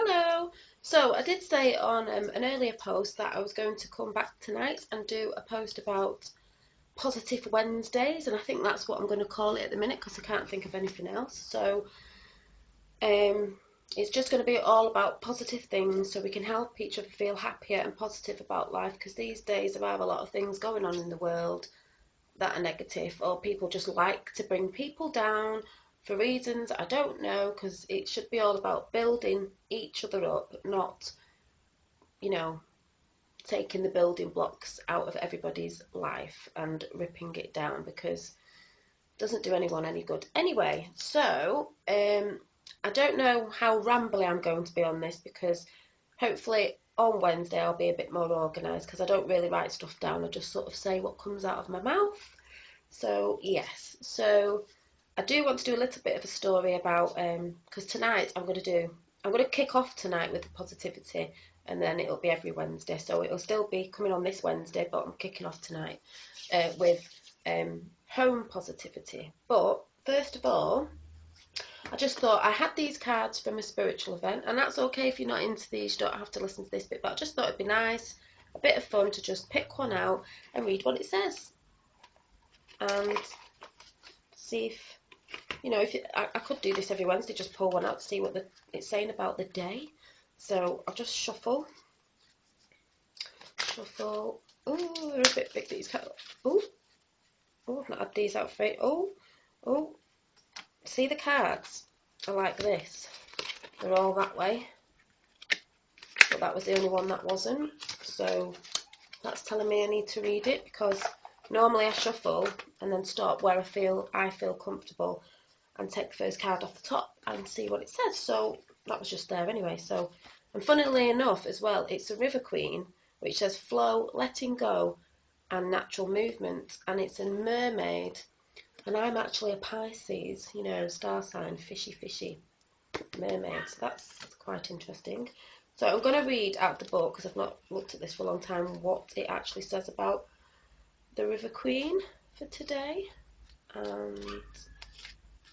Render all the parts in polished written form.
Hello. So I did say on an earlier post that I was going to come back tonight and do a post about Positive Wednesdays, and I think that's what I'm going to call it at the minute because I can't think of anything else. So um, it's just going to be all about positive things so we can help each other feel happier and positive about life, because these days there are a lot of things going on in the world that are negative, or people just like to bring people down for reasons I don't know, because it should be all about building each other up, not, you know, taking the building blocks out of everybody's life and ripping it down, because it doesn't do anyone any good. Anyway, so I don't know how rambly I'm going to be on this, because hopefully on Wednesday I'll be a bit more organised, because I don't really write stuff down. I just sort of say what comes out of my mouth. So yes, so I do want to do a little bit of a story about because tonight I'm going to kick off tonight with the positivity, and then it'll be every Wednesday. So it'll still be coming on this Wednesday, but I'm kicking off tonight with home positivity. But first of all, I just thought I had these cards from a spiritual event, and that's okay if you're not into these. You don't have to listen to this bit, but I just thought it'd be nice, a bit of fun to just pick one out and read what it says, and see if, if I could do this every Wednesday, just pull one out to see what it's saying about the day. So I'll just shuffle. Oh, they're a bit big, these cards. Oh, I've not had these out for it. Oh, see the cards are like this. They're all that way. But that was the only one that wasn't. So that's telling me I need to read it, because normally I shuffle and then stop where I feel comfortable and take the first card off the top and see what it says. So that was just there anyway. So, and funnily enough as well, it's a River Queen, which says flow, letting go, and natural movement, and it's a mermaid, and I'm actually a Pisces, star sign, fishy mermaid. So that's quite interesting. So I'm going to read out the book, because I've not looked at this for a long time, what it actually says about the River Queen for today. And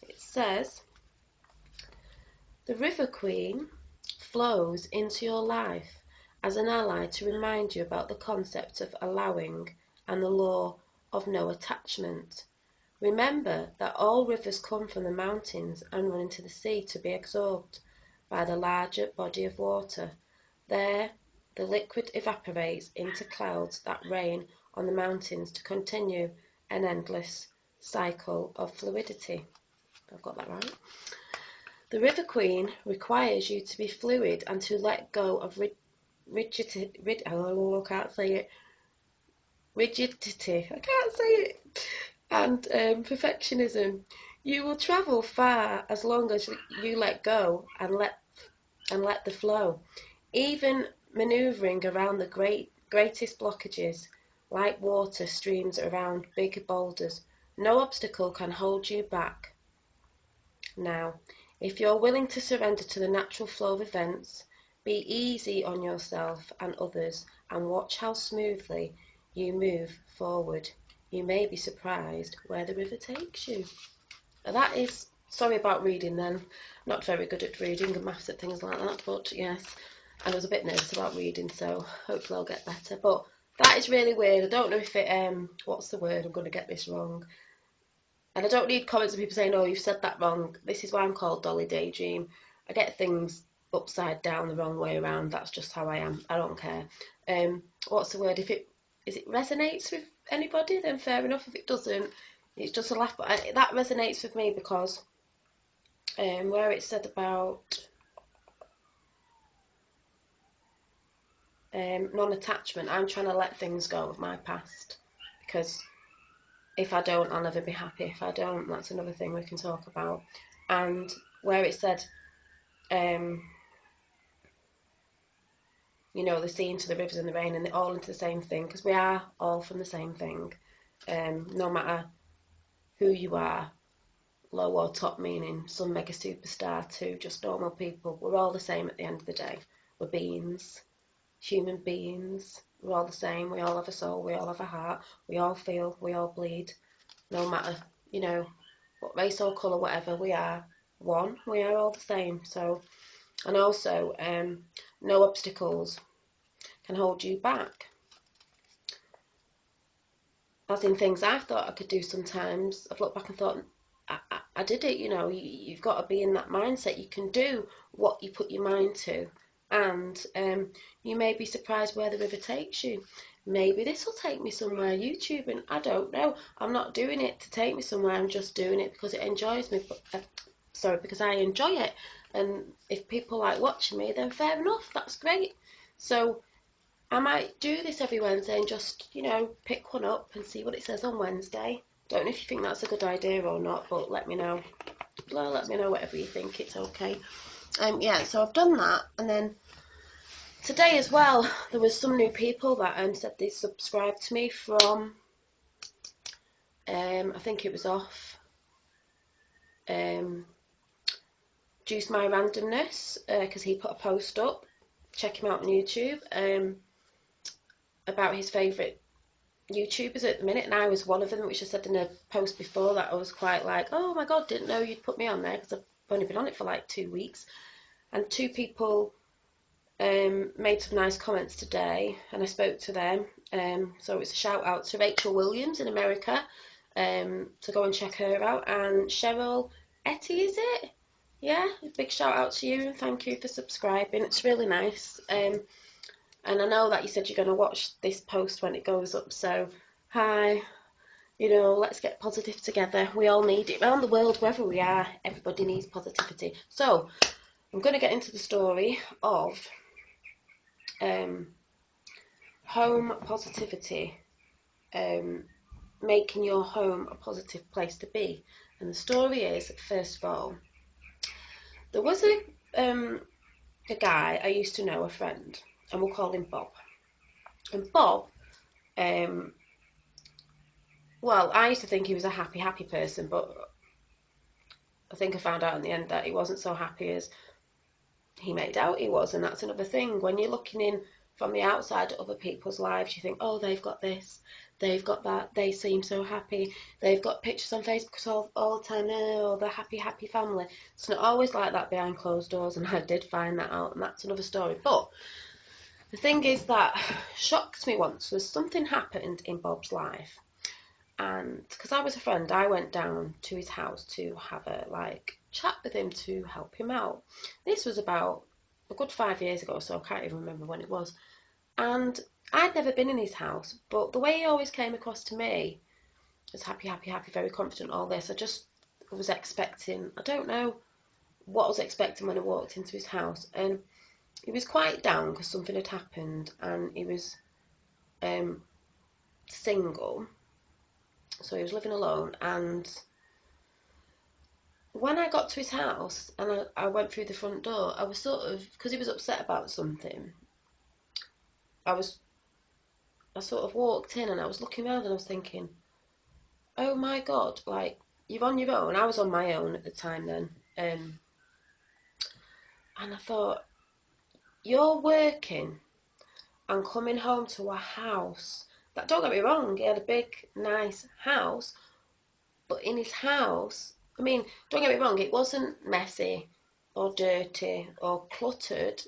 it says, the River Queen flows into your life as an ally to remind you about the concept of allowing and the law of no attachment. Remember that all rivers come from the mountains and run into the sea to be absorbed by the larger body of water. There, the liquid evaporates into clouds that rain on the mountains to continue an endless cycle of fluidity. I've got that right. The River Queen requires you to be fluid and to let go of rigidity. I can't say it. Rigidity. I can't say it. And perfectionism. You will travel far as long as you let go and let the flow. Even manoeuvring around the greatest blockages, like water streams around big boulders, no obstacle can hold you back. Now, if you're willing to surrender to the natural flow of events, be easy on yourself and others, and watch how smoothly you move forward. You may be surprised where the river takes you. That is, sorry about reading then, not very good at reading and maths and things like that, but yes, I was a bit nervous about reading, so hopefully I'll get better. But that is really weird. I don't know if it, what's the word? I'm going to get this wrong. And I don't need comments of people saying, oh, you've said that wrong. This is why I'm called Dolly Daydream. I get things upside down the wrong way around. That's just how I am. I don't care. What's the word? If it resonates with anybody, then fair enough. If it doesn't, it's just a laugh. But that resonates with me because where it said about non-attachment, I'm trying to let things go of my past, because if I don't, I'll never be happy. If I don't, that's another thing we can talk about. And where it said, the sea into the rivers and the rain, and they're all into the same thing, because we are all from the same thing. No matter who you are, low or top, meaning some mega superstar to just normal people, we're all the same at the end of the day. We're beings, human beings. We're all the same. We all have a soul. We all have a heart. We all feel. We all bleed. No matter, what race or colour, whatever, we are one. We are all the same. So And also, no obstacles can hold you back. As in things I thought I could do sometimes, I've looked back and thought, I did it, you know. You've got to be in that mindset. You can do what you put your mind to. And you may be surprised where the river takes you. Maybe this will take me somewhere, YouTube, and I don't know. I'm not doing it to take me somewhere. I'm just doing it because it enjoys me. Because I enjoy it. And if people like watching me, then fair enough. That's great. So I might do this every Wednesday and just, you know, pick one up and see what it says on Wednesday. Don't know if you think that's a good idea or not, but let me know. Let me know whatever you think. It's okay. Yeah, so I've done that, and then today as well, there was some new people that said they subscribed to me from. I think it was off. Juice My Randomness, because he put a post up. Check him out on YouTube. About his favourite YouTubers at the minute, and I was one of them, which I said in a post before that I was quite like, oh my god, didn't know you'd put me on there, because I've only been on it for like 2 weeks. And 2 people made some nice comments today, and I spoke to them. So it's a shout out to Rachel Williams in America, to go and check her out, and Cheryl Etty, is it? Yeah, a big shout out to you, and thank you for subscribing. It's really nice. And I know that you said you're going to watch this post when it goes up, so hi, you know, let's get positive together. We all need it. Around the world, wherever we are, everybody needs positivity. So, I'm going to get into the story of home positivity, making your home a positive place to be. And the story is, first of all, there was a guy I used to know, a friend, and we'll call him Bob. And Bob, well, I used to think he was a happy person, but I think I found out in the end that he wasn't so happy as he made out he was. And that's another thing. When you're looking in from the outside at other people's lives, you think, oh, they've got this, they've got that, they seem so happy, they've got pictures on Facebook all the time, oh, they're happy family. It's not always like that behind closed doors, and I did find that out, and that's another story. But the thing is that shocked me once was something happened in Bob's life. And because I was a friend, I went down to his house to have a chat with him to help him out. This was about a good 5 years ago, so I can't even remember when it was. And I'd never been in his house, but the way he always came across to me as happy, very confident, all this, I was expecting, I don't know what I was expecting when I walked into his house. And he was quite down because something had happened, and he was single. So he was living alone, and when I got to his house and I went through the front door, I was sort of, because he was upset about something, I sort of walked in and I was looking around and I was thinking, oh my God, like, you're on your own. I was on my own at the time then. And I thought, you're working and coming home to a house that, don't get me wrong, he had a big, nice house, but in his house, I mean, don't get me wrong, it wasn't messy or dirty or cluttered.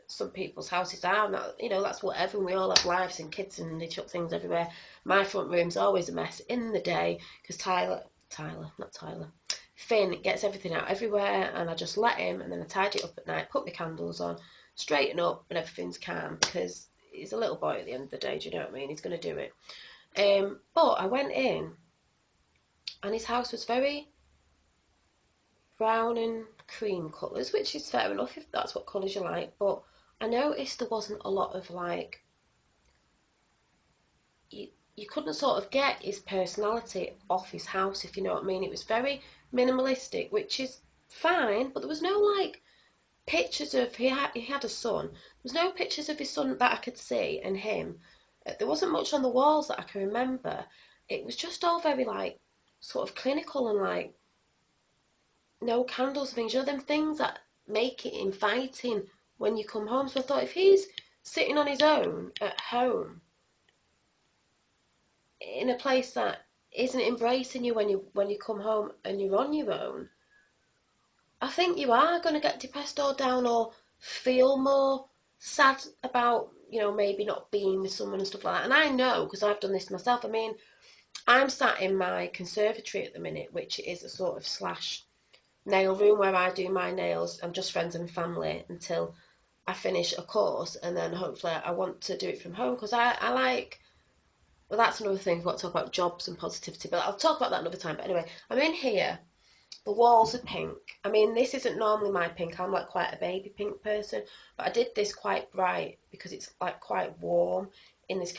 Some people's houses are not, you know, that's whatever. We all have lives and kids, and they chuck things everywhere. My front room's always a mess in the day because Finn gets everything out everywhere, and I just let him, and then I tidy it up at night, put my candles on, straighten up, and everything's calm because he's a little boy at the end of the day. Do you know what I mean? He's going to do it. But I went in, and his house was very brown and cream colours, which is fair enough if that's what colours you like, but I noticed there wasn't a lot of you couldn't sort of get his personality off his house, if you know what I mean. It was very minimalistic, which is fine, but there was no pictures of, he had a son, there was no pictures of his son that I could see and him. There wasn't much on the walls that I can remember. It was just all very sort of clinical and no candles and things, you know, them things that make it inviting when you come home. So I thought, if he's sitting on his own at home in a place that isn't embracing you when you come home and you're on your own, I think you are going to get depressed or down or feel more sad about, maybe not being with someone and stuff like that. And I know because I've done this myself. I mean, I'm sat in my conservatory at the minute, which is a sort of slash nail room where I do my nails. I'm just friends and family until I finish a course, and then hopefully I want to do it from home because I like. Well, that's another thing. I've got to talk about jobs and positivity, but I'll talk about that another time. But anyway, I'm in here. The walls are pink. I mean, this isn't normally my pink. I'm like quite a baby pink person, but I did this quite bright because it's like quite warm in this